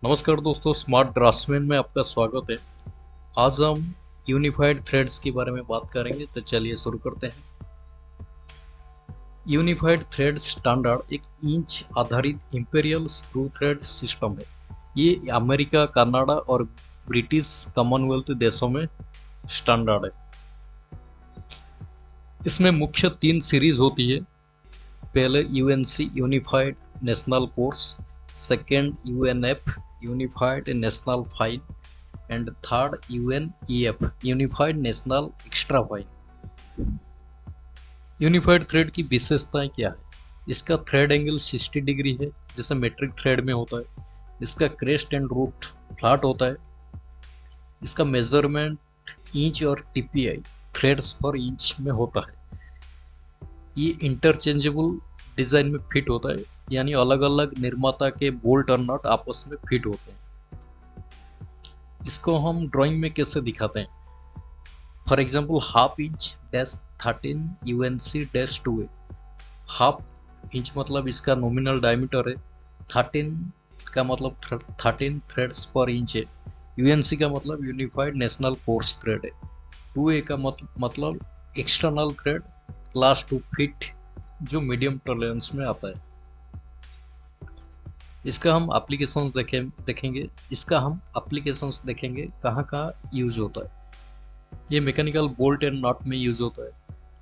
नमस्कार दोस्तों, smart draughtsman में आपका स्वागत है। आज हम यूनिफाइड थ्रेड्स के बारे में बात करेंगे, तो चलिए शुरू करते हैं। यूनिफाइड थ्रेड स्टैंडर्ड एक इंच आधारित इंपीरियल स्क्रू थ्रेड सिस्टम है। ये अमेरिका, कनाडा और ब्रिटिश कॉमनवेल्थ देशों में स्टैंडर्ड है। इसमें मुख्य 3 सीरीज होती है। पहले UNC unified national coarse, second UNF unified national fine and third UNEF unified national extra fine. Unified thread की विशेषताएं क्या है? इसका थ्रेड एंगल 60 डिग्री है, जैसे मेट्रिक थ्रेड में होता है। इसका क्रेस्ट एंड रूट फ्लैट होता है। इसका मेजरमेंट इंच और टीपीआई थ्रेड्स पर इंच में होता है। ये इंटरचेंजेबल डिजाइन में फिट होता है, यानी अलग अलग निर्माता के बोल्ट और नट आपस में फिट होते हैं। इसको हम ड्राइंग में कैसे दिखाते हैं? For example half inch dash 13 UNC dash 2 है। हाफ इंच मतलब इसका नॉमिनल डायमीटर है। 13 का मतलब 13 थ्रेड्स पर इंच है। यूएनसी का मतलब यूनिफाइड नेशनल कोर्स थ्रेड है। 2A का मतलब एक्सटर्नल थ्रेड क्लास 2 फिट, जो मीडियम टॉलरेंस में आता है। इसका हम एप्लीकेशंस देखेंगे। कहाँ कहाँ यूज होता है। ये मैकेनिकल बोल्ट एंड नट में यूज होता है।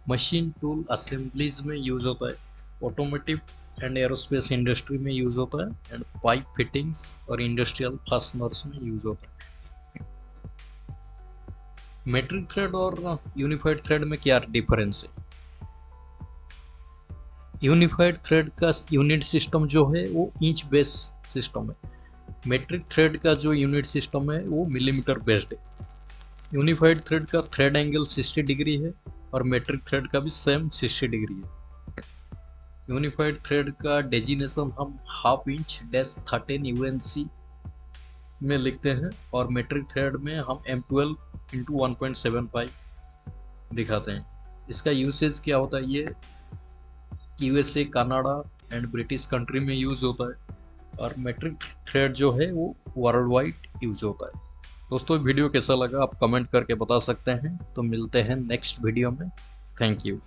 मशीन टूल असेंबलीज में यूज होता है। ऑटोमोटिव एंड एरोस्पेस इंडस्ट्री में यूज होता है। एंड पाइप फिटिंग्स और इंडस्ट्रियल फास्टनर्स में यूज होता है। मेट्रिक थ्रेड और यूनिफाइड थ्रेड में क्या डिफरेंस है? यूनिफाइड थ्रेड का यूनिट सिस्टम जो है वो इंच बेस सिस्टम है। मेट्रिक थ्रेड का जो यूनिट सिस्टम है वो मिलीमीटर बेस्ड है। यूनिफाइड थ्रेड का थ्रेड एंगल 60 डिग्री है और मेट्रिक थ्रेड का भी सेम 60 डिग्री है। यूनिफाइड थ्रेड का डेजिनेशन हम हाफ इंच डैश 13 यूएनसी में लिखते हैं और मेट्रिक थ्रेड में हम M12 × 1.75 दिखाते हैं। इसका यूसेज क्या होता है? ये USA, Canada and British country में यूज होता है और मेट्रिक थ्रेड जो है वो वर्ल्ड वाइड यूज होता है। दोस्तों, वीडियो कैसा लगा आप कमेंट करके बता सकते हैं। तो मिलते हैं नेक्स्ट वीडियो में। Thank you.